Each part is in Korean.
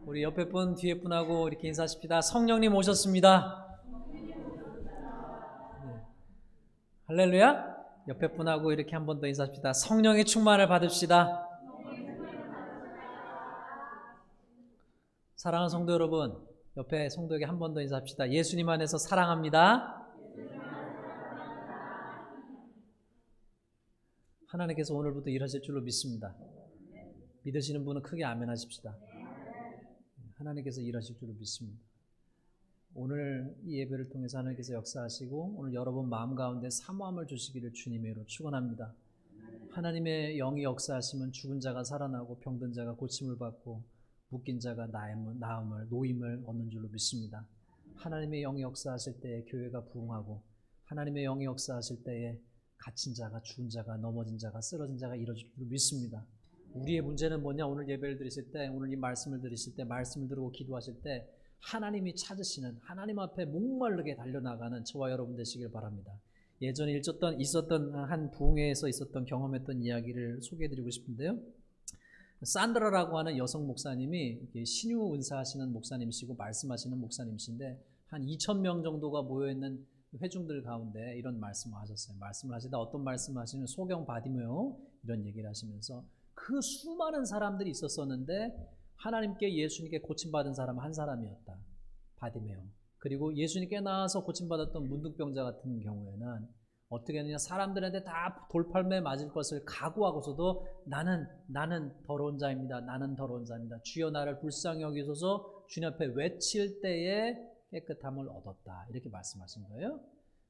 우리 옆에 분, 뒤에 분하고 이렇게 인사하십시다. 성령님 오셨습니다. 네. 할렐루야. 옆에 분하고 이렇게 한 번 더 인사합시다. 성령의 충만을 받읍시다. 사랑하는 성도 여러분, 옆에 성도에게 한 번 더 인사합시다. 예수님 안에서 사랑합니다. 하나님께서 오늘부터 일하실 줄로 믿습니다. 믿으시는 분은 크게 아멘 하십시다. 하나님께서 일하실 줄로 믿습니다. 오늘 이 예배를 통해서 하나님께서 역사하시고 오늘 여러분 마음 가운데 사모함을 주시기를 주님의 이름으로 축원합니다. 하나님의 영이 역사하시면 죽은 자가 살아나고 병든 자가 고침을 받고 묶인 자가 나음을 노임을 얻는 줄로 믿습니다. 하나님의 영이 역사하실 때에 교회가 부흥하고 하나님의 영이 역사하실 때에 갇힌 자가 죽은 자가 넘어진 자가 쓰러진 자가 이뤄질 줄로 믿습니다. 우리의 문제는 뭐냐? 오늘 예배를 드리실 때, 오늘 이 말씀을 들으실 때, 말씀을 들고 기도하실 때 하나님이 찾으시는, 하나님 앞에 목마르게 달려나가는 저와 여러분 되시길 바랍니다. 예전에 있었던 한 부흥회에서 있었던 경험했던 이야기를 소개해드리고 싶은데요. 산드라라고 하는 여성 목사님이 신유 은사하시는 목사님이시고 말씀하시는 목사님이신데 한 2,000명 정도가 모여있는 회중들 가운데 이런 말씀을 하셨어요. 말씀을 하시다 어떤 말씀을 하시면 소경 바디메오 이런 얘기를 하시면서 그 수많은 사람들이 있었었는데 하나님께 예수님께 고침받은 사람은 한 사람이었다. 바디메오. 그리고 예수님께 나와서 고침받았던 문둥병자 같은 경우에는 어떻게 했느냐, 사람들한테 다 돌팔매 맞을 것을 각오하고서도 나는 더러운 자입니다. 나는 더러운 자입니다. 주여 나를 불쌍히 여기소서 주님 앞에 외칠 때에 깨끗함을 얻었다. 이렇게 말씀하신 거예요.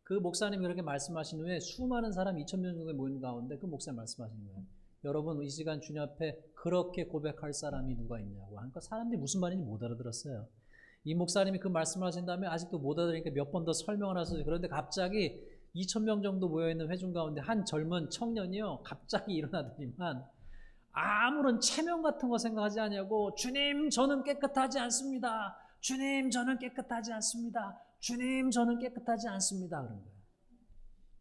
그 목사님이 그렇게 말씀하신 후에 수많은 사람 2,000명 정도 모인 가운데 그 목사님 말씀하신 거예요. 여러분 이 시간 주님 앞에 그렇게 고백할 사람이 누가 있냐고 하니까 사람들이 무슨 말인지 못 알아들었어요. 이 목사님이 그 말씀을 하신 다음에 아직도 못 알아들으니까 몇 번 더 설명을 하셨어요. 그런데 갑자기 2,000명 정도 모여있는 회중 가운데 한 젊은 청년이요 갑자기 일어나더니만 아무런 체면 같은 거 생각하지 않냐고, 주님 저는 깨끗하지 않습니다. 주님 저는 깨끗하지 않습니다. 주님 저는 깨끗하지 않습니다. 그런 거예요.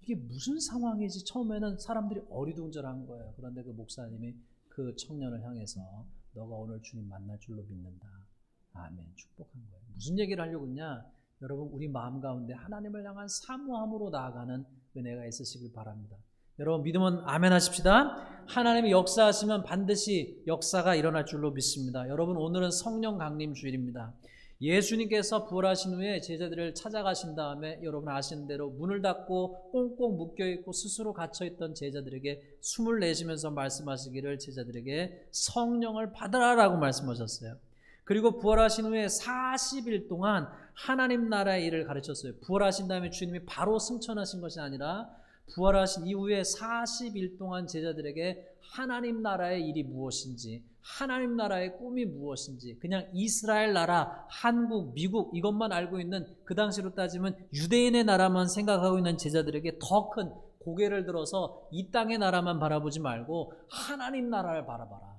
이게 무슨 상황이지? 처음에는 사람들이 어리둥절한 거예요. 그런데 그 목사님이 그 청년을 향해서 너가 오늘 주님 만날 줄로 믿는다. 아멘. 축복한 거예요. 무슨 얘기를 하려고 했냐? 여러분 우리 마음 가운데 하나님을 향한 사모함으로 나아가는 은혜가 있으시길 바랍니다. 여러분 믿으면 아멘 하십시다. 하나님이 역사하시면 반드시 역사가 일어날 줄로 믿습니다. 여러분 오늘은 성령 강림 주일입니다. 예수님께서 부활하신 후에 제자들을 찾아가신 다음에 여러분 아시는 대로 문을 닫고 꽁꽁 묶여있고 스스로 갇혀있던 제자들에게 숨을 내쉬면서 말씀하시기를 제자들에게 성령을 받으라라고 말씀하셨어요. 그리고 부활하신 후에 40일 동안 하나님 나라의 일을 가르쳤어요. 부활하신 다음에 주님이 바로 승천하신 것이 아니라 부활하신 이후에 40일 동안 제자들에게 하나님 나라의 일이 무엇인지, 하나님 나라의 꿈이 무엇인지, 그냥 이스라엘 나라, 한국, 미국 이것만 알고 있는, 그 당시로 따지면 유대인의 나라만 생각하고 있는 제자들에게 더 큰 고개를 들어서 이 땅의 나라만 바라보지 말고 하나님 나라를 바라봐라.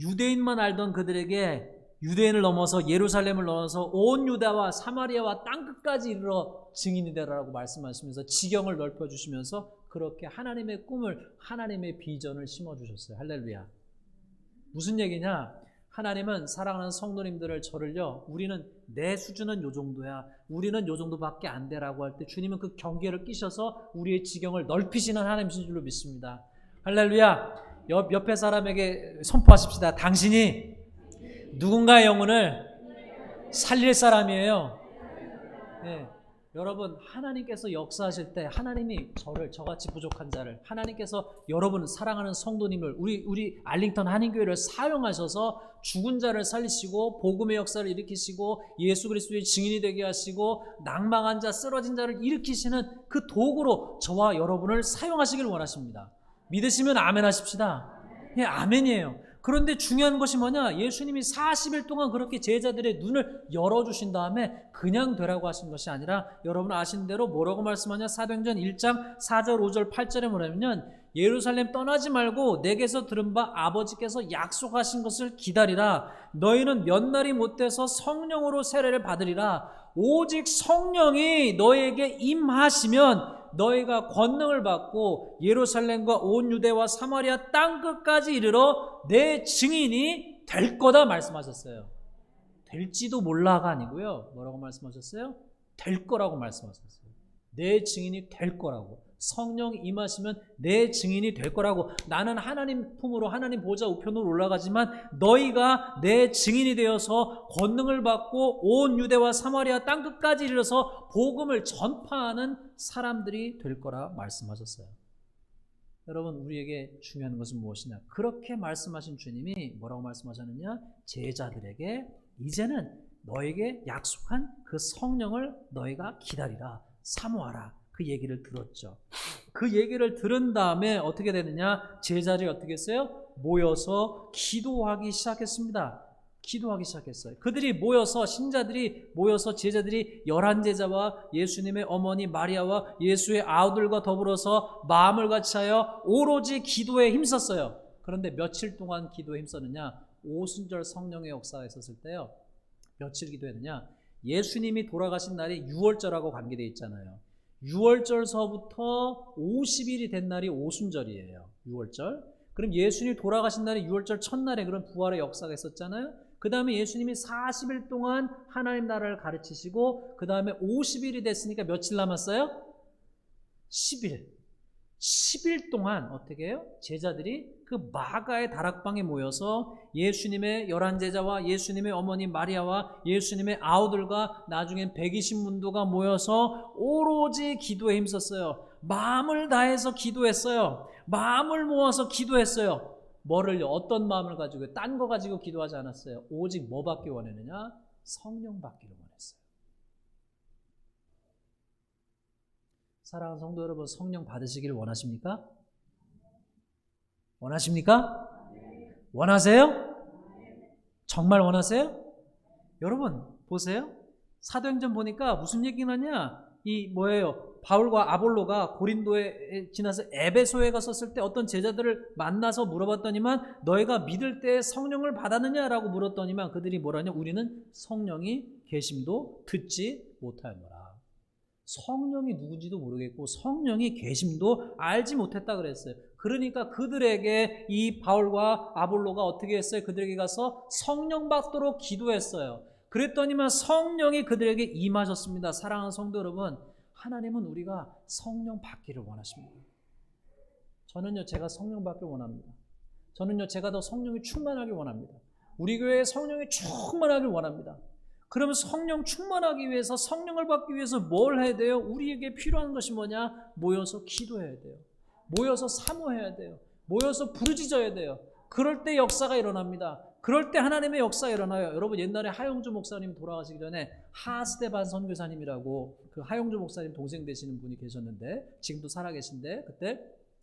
유대인만 알던 그들에게 유대인을 넘어서 예루살렘을 넘어서 온 유다와 사마리아와 땅끝까지 이르러 증인이 되라고 말씀하시면서 지경을 넓혀주시면서 그렇게 하나님의 꿈을, 하나님의 비전을 심어주셨어요. 할렐루야. 무슨 얘기냐? 하나님은 사랑하는 성도님들을, 저를요, 우리는 내 수준은 요 정도야, 우리는 요 정도밖에 안 돼라고 할 때 주님은 그 경계를 끼셔서 우리의 지경을 넓히시는 하나님이신 줄로 믿습니다. 할렐루야. 옆에 사람에게 선포하십시다. 당신이 누군가의 영혼을 살릴 사람이에요. 네. 여러분 하나님께서 역사하실 때 하나님이 저같이 부족한 자를, 하나님께서 여러분 사랑하는 성도님을, 우리 알링턴 한인교회를 사용하셔서 죽은 자를 살리시고 복음의 역사를 일으키시고 예수 그리스도의 증인이 되게 하시고 낭망한 자, 쓰러진 자를 일으키시는 그 도구로 저와 여러분을 사용하시길 원하십니다. 믿으시면 아멘 하십시다. 예, 아멘이에요. 그런데 중요한 것이 뭐냐? 예수님이 40일 동안 그렇게 제자들의 눈을 열어주신 다음에 그냥 되라고 하신 것이 아니라 여러분 아시는 대로 뭐라고 말씀하냐? 사도행전 1장 4절 5절 8절에 뭐냐면 예루살렘 떠나지 말고 내게서 들은 바 아버지께서 약속하신 것을 기다리라. 너희는 몇 날이 못돼서 성령으로 세례를 받으리라. 오직 성령이 너에게 임하시면 너희가 권능을 받고 예루살렘과 온 유대와 사마리아 땅끝까지 이르러 내 증인이 될 거다 말씀하셨어요. 될지도 몰라가 아니고요. 뭐라고 말씀하셨어요? 될 거라고 말씀하셨어요. 내 증인이 될 거라고. 성령 임하시면 내 증인이 될 거라고. 나는 하나님 품으로 하나님 보좌 우편으로 올라가지만 너희가 내 증인이 되어서 권능을 받고 온 유대와 사마리아 땅끝까지 이르러서 복음을 전파하는 사람들이 될 거라 말씀하셨어요. 여러분, 우리에게 중요한 것은 무엇이냐? 그렇게 말씀하신 주님이 뭐라고 말씀하셨느냐? 제자들에게 이제는 너에게 약속한 그 성령을 너희가 기다리라, 사모하라. 그 얘기를 들었죠. 그 얘기를 들은 다음에 어떻게 되느냐? 제자들이 어떻게 했어요? 모여서 기도하기 시작했습니다. 기도하기 시작했어요. 그들이 모여서, 신자들이 모여서, 제자들이 11제자와 예수님의 어머니 마리아와 예수의 아우들과 더불어서 마음을 같이하여 오로지 기도에 힘썼어요. 그런데 며칠 동안 기도에 힘썼느냐? 오순절 성령의 역사가 있었을 때요. 며칠 기도했느냐? 예수님이 돌아가신 날이 6월절하고 관계되어 있잖아요. 6월절서부터 50일이 된 날이 오순절이에요. 6월절. 그럼 예수님이 돌아가신 날이 6월절 첫날에 그런 부활의 역사가 있었잖아요. 그 다음에 예수님이 40일 동안 하나님 나라를 가르치시고 그 다음에 50일이 됐으니까 며칠 남았어요? 10일. 10일 동안 어떻게 해요? 제자들이 그 마가의 다락방에 모여서 예수님의 11제자와 예수님의 어머니 마리아와 예수님의 아우들과 나중엔 120문도가 모여서 오로지 기도에 힘썼어요. 마음을 다해서 기도했어요. 마음을 모아서 기도했어요. 뭐를요? 어떤 마음을 가지고? 딴 거 가지고 기도하지 않았어요. 오직 뭐 받기 원했느냐? 성령 받기를 원했어요. 사랑하는 성도 여러분, 성령 받으시기를 원하십니까? 원하십니까? 원하세요? 정말 원하세요? 여러분 보세요. 사도행전 보니까 무슨 얘기가 나냐? 이 뭐예요? 바울과 아볼로가 고린도에 지나서 에베소에 갔었을 때 어떤 제자들을 만나서 물어봤더니만 너희가 믿을 때 성령을 받았느냐라고 물었더니만 그들이 뭐라냐? 우리는 성령이 계심도 듣지 못하였노라. 성령이 누군지도 모르겠고 성령이 계심도 알지 못했다 그랬어요. 그러니까 그들에게 이 바울과 아볼로가 어떻게 했어요? 그들에게 가서 성령 받도록 기도했어요. 그랬더니만 성령이 그들에게 임하셨습니다. 사랑하는 성도 여러분, 하나님은 우리가 성령 받기를 원하십니다. 저는요, 제가 성령 받기를 원합니다. 저는요, 제가 더 성령이 충만하길 원합니다. 우리 교회에 성령이 충만하길 원합니다. 그러면 성령 충만하기 위해서, 성령을 받기 위해서 뭘 해야 돼요? 우리에게 필요한 것이 뭐냐? 모여서 기도해야 돼요. 모여서 사모해야 돼요. 모여서 부르짖어야 돼요. 그럴 때 역사가 일어납니다. 그럴 때 하나님의 역사가 일어나요. 여러분, 옛날에 하용주 목사님 돌아가시기 전에 하스데반 선교사님이라고 그 하용주 목사님 동생 되시는 분이 계셨는데, 지금도 살아계신데, 그때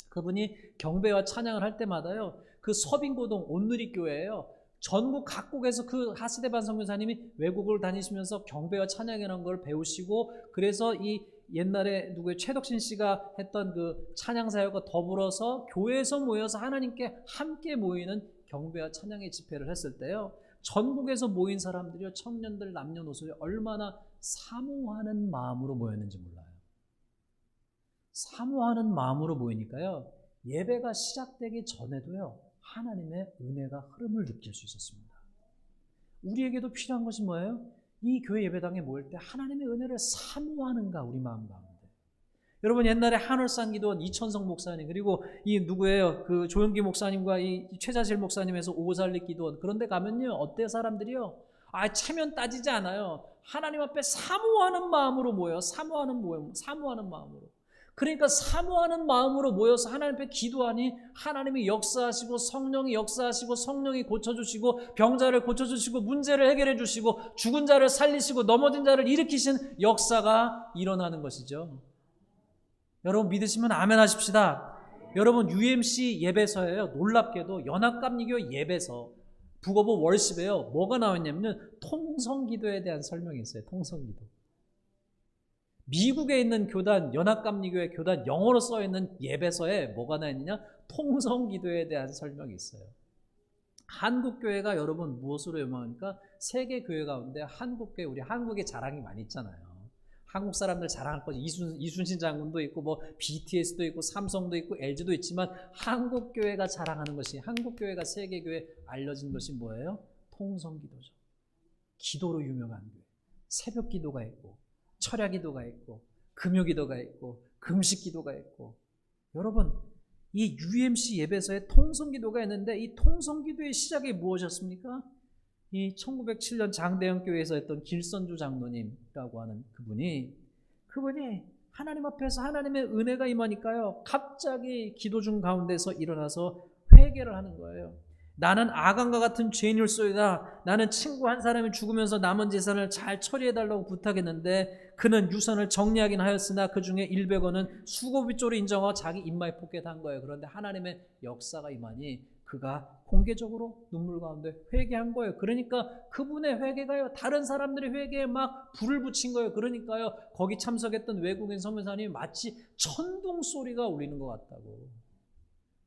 그분이 경배와 찬양을 할 때마다요, 그 서빙고동 온누리교회예요. 전국 각국에서 그 하스데반 선교사님이 외국을 다니시면서 경배와 찬양이라는 걸 배우시고, 그래서 이 옛날에 누구의 최덕신 씨가 했던 그 찬양 사역과 더불어서 교회에서 모여서 하나님께 함께 모이는 경배와 찬양의 집회를 했을 때요, 전국에서 모인 사람들이요, 청년들 남녀노소에 얼마나 사모하는 마음으로 모였는지 몰라요. 사모하는 마음으로 모이니까요, 예배가 시작되기 전에도요, 하나님의 은혜가 흐름을 느낄 수 있었습니다. 우리에게도 필요한 것이 뭐예요? 이 교회 예배당에 모일 때 하나님의 은혜를 사모하는가, 우리 마음 가운데. 여러분, 옛날에 한월산 기도원 이천성 목사님, 그리고 이 누구예요? 그 조영기 목사님과 이 최자실 목사님에서 오살리 기도원, 그런데 가면요, 어때 사람들이요? 체면 따지지 않아요. 하나님 앞에 사모하는 마음으로 모여요. 사모하는 마음으로. 그러니까 사모하는 마음으로 모여서 하나님 앞에 기도하니 하나님이 역사하시고, 성령이 역사하시고, 성령이 고쳐주시고, 병자를 고쳐주시고, 문제를 해결해 주시고, 죽은 자를 살리시고, 넘어진 자를 일으키신 역사가 일어나는 것이죠. 여러분 믿으시면 아멘 하십시다. 여러분, UMC 예배서예요. 놀랍게도 연합감리교 예배서 북어보 월십에요, 뭐가 나왔냐면 통성기도에 대한 설명이 있어요. 통성기도. 미국에 있는 교단, 연합감리교회 교단 영어로 써있는 예배서에 뭐가 나있느냐? 통성기도에 대한 설명이 있어요. 한국교회가 여러분 무엇으로 유명합니까? 세계교회 가운데 한국교회, 우리 한국의 자랑이 많이 있잖아요. 한국 사람들 자랑할 거지. 이순신 장군도 있고 뭐 BTS도 있고 삼성도 있고 LG도 있지만 한국 교회가 자랑하는 것이, 한국 교회가 세계 교회에 알려진 것이 뭐예요? 통성기도죠. 기도로 유명한 교회. 새벽 기도가 있고 철야 기도가 있고 금요 기도가 있고 금식 기도가 있고. 여러분, 이 UMC 예배소에 통성 기도가 있는데 이 통성 기도의 시작이 무엇이었습니까? 이 1907년 장대영 교회에서 했던 길선주 장로님이라고 하는 그분이 하나님 앞에서 하나님의 은혜가 임하니까요, 갑자기 기도 중 가운데서 일어나서 회개를 하는 거예요. 나는 아간과 같은 죄인일소이다. 나는 친구 한 사람이 죽으면서 남은 재산을 잘 처리해달라고 부탁했는데 그는 유산을 정리하긴 하였으나 그 중에 100원은 수고비조로 인정하고 자기 입마에 포켓한 거예요. 그런데 하나님의 역사가 임하니 그가 공개적으로 눈물 가운데 회개한 거예요. 그러니까 그분의 회개가요, 다른 사람들의 회개에 막 불을 붙인 거예요. 그러니까요, 거기 참석했던 외국인 선교사님이 마치 천둥 소리가 울리는 것 같다고.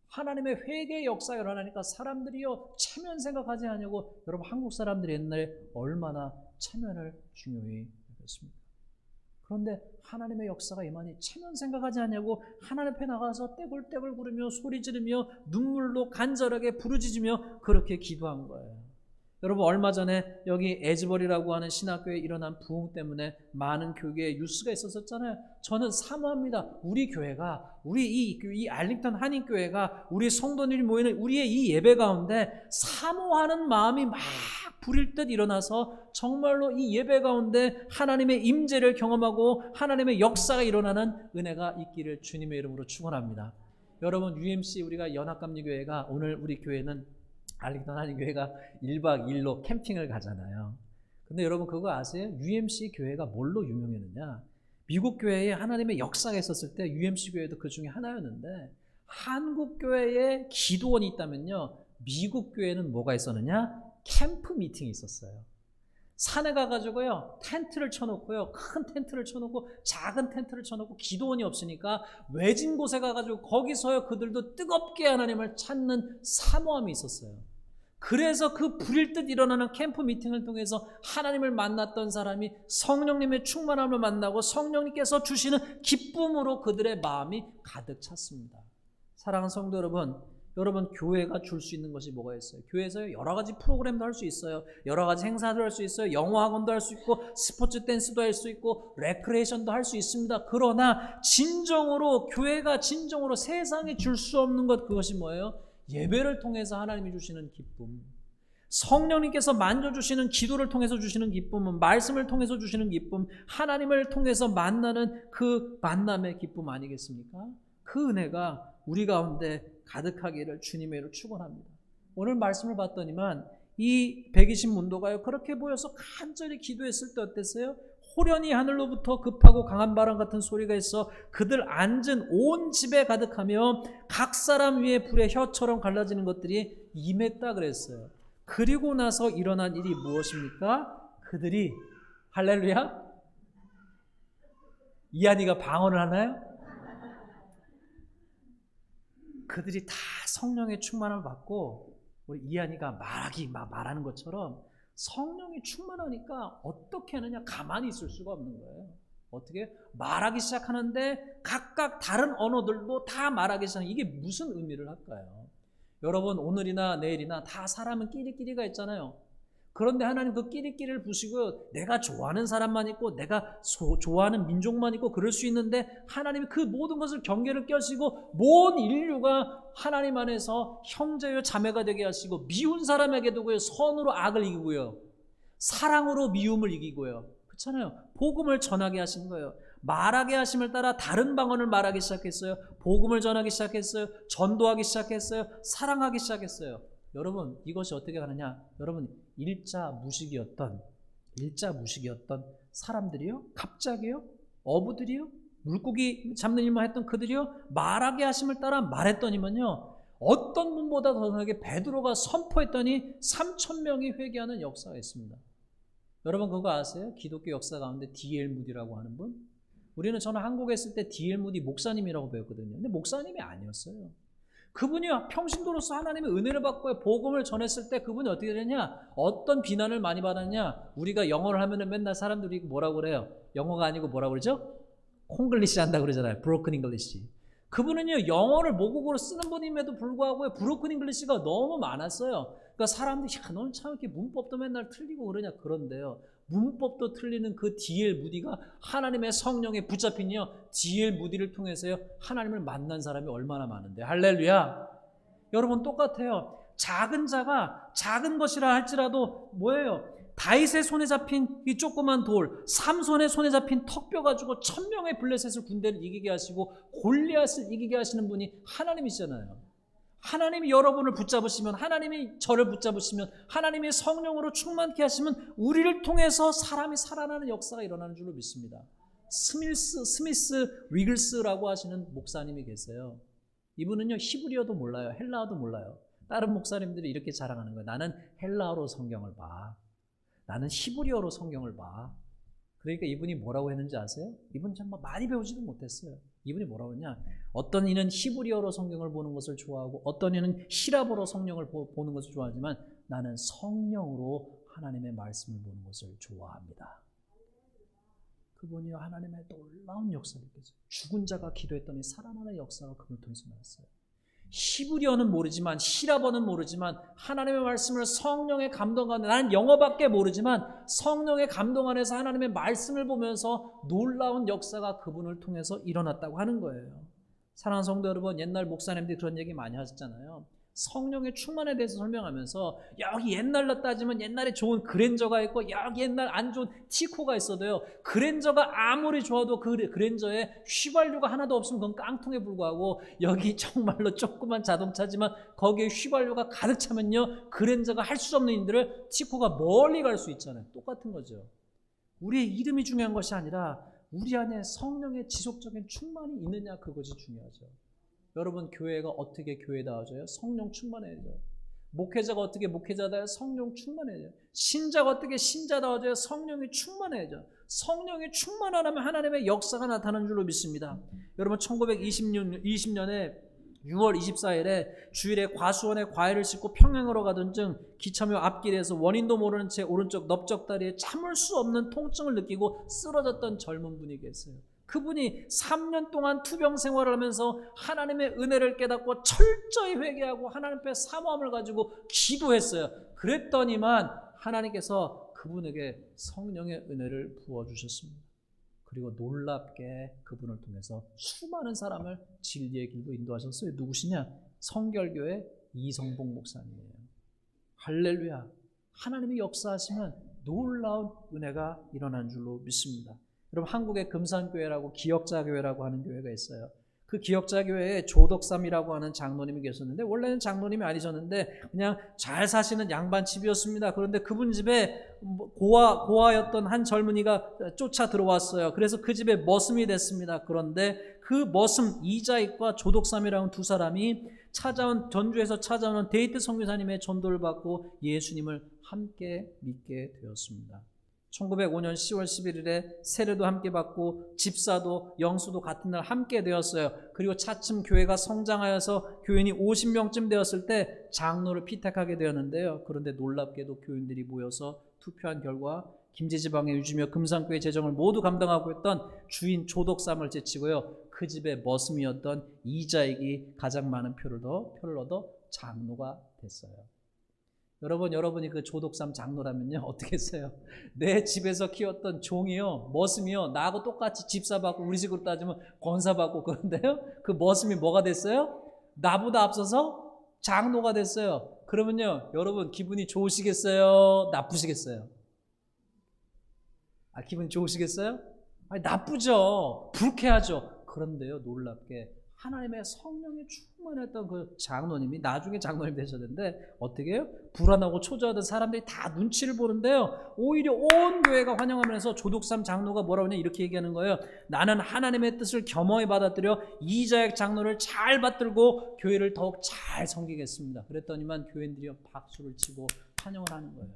하나님의 회개의 역사가 일어나니까 사람들이요, 체면 생각하지 않냐고. 여러분, 한국 사람들이 옛날에 얼마나 체면을 중요히 여겼습니까? 그런데 하나님의 역사가 임하니 체면 생각하지 않냐고 하나님 앞에 나가서 떼굴떼굴 구르며 소리 지르며 눈물로 간절하게 부르짖으며 그렇게 기도한 거예요. 여러분, 얼마 전에 여기 에즈벌이라고 하는 신학교에 일어난 부흥 때문에 많은 교계에 뉴스가 있었잖아요. 저는 사모합니다. 우리 교회가, 우리 이 알링턴 한인교회가, 우리 성도들이 모이는 우리의 이 예배 가운데 사모하는 마음이 막 부릴 듯 일어나서 정말로 이 예배 가운데 하나님의 임재를 경험하고 하나님의 역사가 일어나는 은혜가 있기를 주님의 이름으로 축원합니다. 여러분, UMC 우리가 연합감리교회가, 오늘 우리 교회는 알링턴 한인교회가 1박 2일로 캠핑을 가잖아요. 근데 여러분 그거 아세요? UMC 교회가 뭘로 유명했느냐? 미국 교회에 하나님의 역사가 있었을 때 UMC 교회도 그 중에 하나였는데, 한국 교회에 기도원이 있다면요, 미국 교회는 뭐가 있었느냐? 캠프 미팅이 있었어요. 산에 가가지고요, 텐트를 쳐놓고요, 큰 텐트를 쳐놓고 작은 텐트를 쳐놓고, 기도원이 없으니까 외진 곳에 가가지고 거기서요 그들도 뜨겁게 하나님을 찾는 사모함이 있었어요. 그래서 그 불일 듯 일어나는 캠프 미팅을 통해서 하나님을 만났던 사람이 성령님의 충만함을 만나고 성령님께서 주시는 기쁨으로 그들의 마음이 가득 찼습니다. 사랑하는 성도 여러분, 여러분 교회가 줄 수 있는 것이 뭐가 있어요? 교회에서 여러 가지 프로그램도 할 수 있어요. 여러 가지 행사도 할 수 있어요. 영어 학원도 할 수 있고 스포츠 댄스도 할 수 있고 레크레이션도 할 수 있습니다. 그러나 진정으로 교회가 진정으로 세상에 줄 수 없는 것, 그것이 뭐예요? 예배를 통해서 하나님이 주시는 기쁨, 성령님께서 만져주시는 기도를 통해서 주시는 기쁨은, 말씀을 통해서 주시는 기쁨, 하나님을 통해서 만나는 그 만남의 기쁨 아니겠습니까? 그 은혜가 우리 가운데 가득하기를 주님의 이름으로 축원합니다. 오늘 말씀을 봤더니만 이 120문도가요 그렇게 보여서 간절히 기도했을 때 어땠어요? 호련히 하늘로부터 급하고 강한 바람 같은 소리가 있어 그들 앉은 온 집에 가득하며 각 사람 위에 불의 혀처럼 갈라지는 것들이 임했다 그랬어요. 그리고 나서 일어난 일이 무엇입니까? 그들이, 할렐루야, 이한이가 방언을 하나요? 그들이 다 성령의 충만함을 받고, 우리 이한이가 말하는 것처럼 성령이 충만하니까 어떻게 하느냐, 가만히 있을 수가 없는 거예요. 어떻게? 말하기 시작하는데 각각 다른 언어들도 다 말하기 시작하는, 이게 무슨 의미를 할까요? 여러분, 오늘이나 내일이나 다 사람은 끼리끼리가 있잖아요. 그런데 하나님 그 끼리끼리를 부시고 내가 좋아하는 사람만 있고 내가 좋아하는 민족만 있고 그럴 수 있는데, 하나님이 그 모든 것을 경계를 껴시고 모든 인류가 하나님 안에서 형제요 자매가 되게 하시고, 미운 사람에게도 선으로 악을 이기고요, 사랑으로 미움을 이기고요, 그렇잖아요. 복음을 전하게 하신 거예요. 말하게 하심을 따라 다른 방언을 말하기 시작했어요. 복음을 전하기 시작했어요. 전도하기 시작했어요. 사랑하기 시작했어요. 여러분, 이것이 어떻게 가느냐? 여러분, 일자 무식이었던 사람들이요, 갑자기요, 어부들이요, 물고기 잡는 일만 했던 그들이요, 말하게 하심을 따라 말했더니만요, 어떤 분보다 더 나게 베드로가 선포했더니 3,000명이 회개하는 역사가 있습니다. 여러분 그거 아세요? 기독교 역사 가운데 D.L. 무디라고 하는 분? 저는 한국에 있을 때 D.L. 무디 목사님이라고 배웠거든요. 근데 목사님이 아니었어요. 그분이 평신도로서 하나님의 은혜를 받고 복음을 전했을 때 그분이 어떻게 되냐? 어떤 비난을 많이 받았냐? 우리가 영어를 하면은 맨날 사람들이 뭐라고 그래요? 영어가 아니고 뭐라고 그러죠? 콩글리시 한다고 그러잖아요. 브로큰 잉글리시. 그분은요, 영어를 모국어로 쓰는 분임에도 불구하고 브로큰 잉글리시가 너무 많았어요. 그러니까 사람들이, 야, 너는 참 이렇게 문법도 맨날 틀리고 그러냐? 그런데요. 문법도 틀리는 그 D.L. 무디가 하나님의 성령에 붙잡힌요, D.L. 무디를 통해서요, 하나님을 만난 사람이 얼마나 많은데. 할렐루야. 여러분, 똑같아요. 작은 자가 작은 것이라 할지라도 뭐예요? 다윗의 손에 잡힌 이 조그만 돌, 삼손의 손에 잡힌 턱뼈 가지고 1000명의 블레셋을 군대를 이기게 하시고 골리앗을 이기게 하시는 분이 하나님이시잖아요. 하나님이 여러분을 붙잡으시면, 하나님이 저를 붙잡으시면, 하나님의 성령으로 충만케 하시면 우리를 통해서 사람이 살아나는 역사가 일어나는 줄로 믿습니다. 스미스 위글스라고 하시는 목사님이 계세요. 이분은요, 히브리어도 몰라요. 헬라어도 몰라요. 다른 목사님들이 이렇게 자랑하는 거예요. 나는 헬라어로 성경을 봐. 나는 히브리어로 성경을 봐. 그러니까 이분이 뭐라고 했는지 아세요? 이분 정말 많이 배우지도 못했어요. 이분이 뭐라고 했냐? 어떤 이는 히브리어로 성경을 보는 것을 좋아하고 어떤 이는 히라보로 성경을 보는 것을 좋아하지만 나는 성령으로 하나님의 말씀을 보는 것을 좋아합니다. 그분이 하나님의 놀라운 역사를 일으켰어요. 죽은 자가 기도했더니 살아나는 역사가 그분을 통해서 나왔어요. 히브리어는 모르지만, 히라버는 모르지만 하나님의 말씀을 성령의 감동 안에, 나는 영어밖에 모르지만 성령의 감동 안에서 하나님의 말씀을 보면서 놀라운 역사가 그분을 통해서 일어났다고 하는 거예요. 사랑하는 성도 여러분, 옛날 목사님들이 그런 얘기 많이 하셨잖아요. 성령의 충만에 대해서 설명하면서 여기 옛날로 따지면 옛날에 좋은 그랜저가 있고 여기 옛날 안 좋은 티코가 있어도요, 그랜저가 아무리 좋아도 그 그랜저에 휘발유가 하나도 없으면 그건 깡통에 불과하고, 여기 정말로 조그만 자동차지만 거기에 휘발유가 가득 차면요, 그랜저가 할 수 없는 일들을 티코가 멀리 갈 수 있잖아요. 똑같은 거죠. 우리의 이름이 중요한 것이 아니라 우리 안에 성령의 지속적인 충만이 있느냐, 그것이 중요하죠. 여러분, 교회가 어떻게 교회다워져요? 성령 충만해야죠. 목회자가 어떻게 목회자다워요? 성령 충만해야죠. 신자가 어떻게 신자다워져요? 성령이 충만해야죠. 성령이 충만하면 하나님의 역사가 나타나는 줄로 믿습니다. 여러분, 1920년에 6월 24일에 주일에 과수원에 과일을 싣고 평양으로 가던 중 기차묘 앞길에서 원인도 모르는 채 오른쪽 넓적다리에 참을 수 없는 통증을 느끼고 쓰러졌던 젊은 분이 계세요. 그분이 3년 동안 투병 생활을 하면서 하나님의 은혜를 깨닫고 철저히 회개하고 하나님 앞에 사모함을 가지고 기도했어요. 그랬더니만 하나님께서 그분에게 성령의 은혜를 부어주셨습니다. 그리고 놀랍게 그분을 통해서 수많은 사람을 진리의 길로 인도하셨어요. 누구시냐? 성결교회 이성봉 목사님이에요. 할렐루야. 하나님이 역사하시면 놀라운 은혜가 일어난 줄로 믿습니다. 여러분, 한국에 금산교회라고 기역자교회라고 하는 교회가 있어요. 그 기역자교회에 조덕삼이라고 하는 장로님이 계셨는데, 원래는 장로님이 아니셨는데 그냥 잘 사시는 양반집이었습니다. 그런데 그분 집에 고아였던 한 젊은이가 쫓아 들어왔어요. 그래서 그 집에 머슴이 됐습니다. 그런데 그 머슴 이자익과 조덕삼이라는 두 사람이 전주에서 찾아오는 데이트 선교사님의 전도를 받고 예수님을 함께 믿게 되었습니다. 1905년 10월 11일에 세례도 함께 받고 집사도 영수도 같은 날 함께 되었어요. 그리고 차츰 교회가 성장하여서 교인이 50명쯤 되었을 때 장로를 피택하게 되었는데요. 그런데 놀랍게도 교인들이 모여서 투표한 결과 김제지방에 유지며 금산교회 재정을 모두 감당하고 있던 주인 조덕삼을 제치고요, 그 집의 머슴이었던 이자익이 가장 많은 표를 얻어 장로가 됐어요. 여러분이 그 조덕삼 장로라면요, 어떻게 했어요? 내 집에서 키웠던 종이요, 머슴이요, 나하고 똑같이 집사받고, 우리 식으로 따지면 권사받고, 그런데요, 그 머슴이 뭐가 됐어요? 나보다 앞서서 장로가 됐어요. 그러면요, 여러분 기분이 좋으시겠어요? 나쁘시겠어요? 기분이 좋으시겠어요? 나쁘죠. 불쾌하죠. 그런데요, 놀랍게 하나님의 성령이 충만했던 그 장로님이 나중에 장로님 되셨는데 어떻게 해요? 불안하고 초조하던 사람들이 다 눈치를 보는데요, 오히려 온 교회가 환영하면서 조덕삼 장로가 뭐라고 하냐, 이렇게 얘기하는 거예요. 나는 하나님의 뜻을 겸허히 받아들여 이자익 장로를 잘 받들고 교회를 더욱 잘 섬기겠습니다. 그랬더니만 교인들이 박수를 치고 환영을 하는 거예요.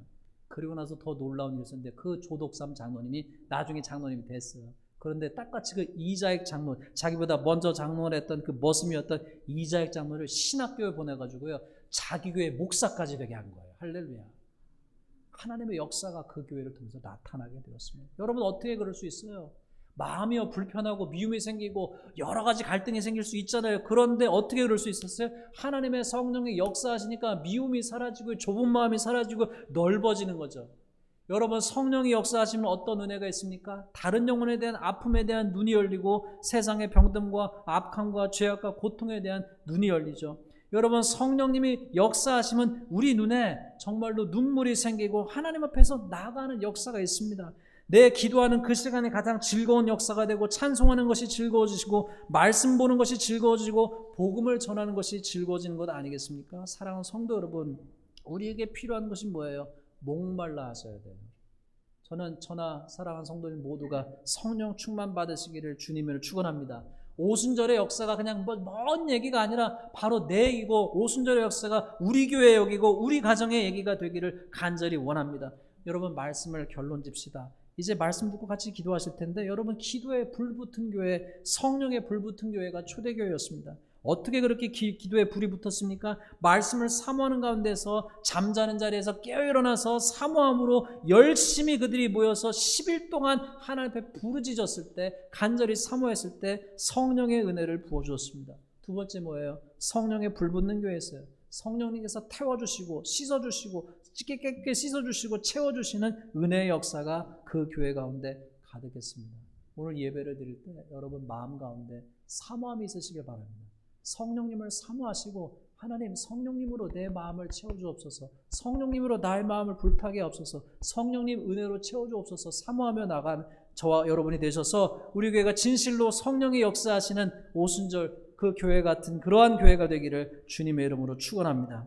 그리고 나서 더 놀라운 일이 있었는데, 그 조덕삼 장로님이 나중에 장로님이 됐어요. 그런데 똑같이 그 이자익 장로를, 자기보다 먼저 장로를 했던 그 머슴이었던 이자익 장로를 신학교에 보내가지고요, 자기 교회 목사까지 되게 한 거예요. 할렐루야. 하나님의 역사가 그 교회를 통해서 나타나게 되었습니다. 여러분, 어떻게 그럴 수 있어요? 마음이 불편하고 미움이 생기고 여러 가지 갈등이 생길 수 있잖아요. 그런데 어떻게 그럴 수 있었어요? 하나님의 성령이 역사하시니까 미움이 사라지고 좁은 마음이 사라지고 넓어지는 거죠. 여러분, 성령이 역사하시면 어떤 은혜가 있습니까? 다른 영혼에 대한 아픔에 대한 눈이 열리고 세상의 병듦과 악함과 죄악과 고통에 대한 눈이 열리죠. 여러분, 성령님이 역사하시면 우리 눈에 정말로 눈물이 생기고 하나님 앞에서 나아가는 역사가 있습니다. 내 기도하는 그 시간이 가장 즐거운 역사가 되고, 찬송하는 것이 즐거워지시고, 말씀 보는 것이 즐거워지고, 복음을 전하는 것이 즐거워지는 것 아니겠습니까? 사랑하는 성도 여러분, 우리에게 필요한 것이 뭐예요? 목말라 하셔야 돼요. 저는 저나 사랑하는 성도님 모두가 성령 충만 받으시기를 주님을 축원합니다. 오순절의 역사가 그냥 먼 얘기가 아니라 바로 내 얘기고, 오순절의 역사가 우리 교회의 얘기고 우리 가정의 얘기가 되기를 간절히 원합니다. 여러분, 말씀을 결론 집시다. 이제 말씀 듣고 같이 기도하실 텐데, 여러분, 기도에 불붙은 교회, 성령에 불붙은 교회가 초대교회였습니다. 어떻게 그렇게 기도에 불이 붙었습니까? 말씀을 사모하는 가운데서 잠자는 자리에서 깨어일어나서 사모함으로 열심히 그들이 모여서 10일 동안 하나님 앞에 부르짖었을 때, 간절히 사모했을 때 성령의 은혜를 부어주었습니다. 두 번째 뭐예요? 성령에 불붙는 교회였어요. 성령님께서 태워주시고 씻어주시고 깨끗하게 씻어주시고 채워주시는 은혜의 역사가 그 교회 가운데 가득했습니다. 오늘 예배를 드릴 때 여러분 마음 가운데 사모함이 있으시길 바랍니다. 성령님을 사모하시고, 하나님, 성령님으로 내 마음을 채워주옵소서, 성령님으로 나의 마음을 불타게 하옵소서, 성령님 은혜로 채워주옵소서 사모하며 나간 저와 여러분이 되셔서 우리 교회가 진실로 성령의 역사하시는 오순절 그 교회 같은 그러한 교회가 되기를 주님의 이름으로 축원합니다.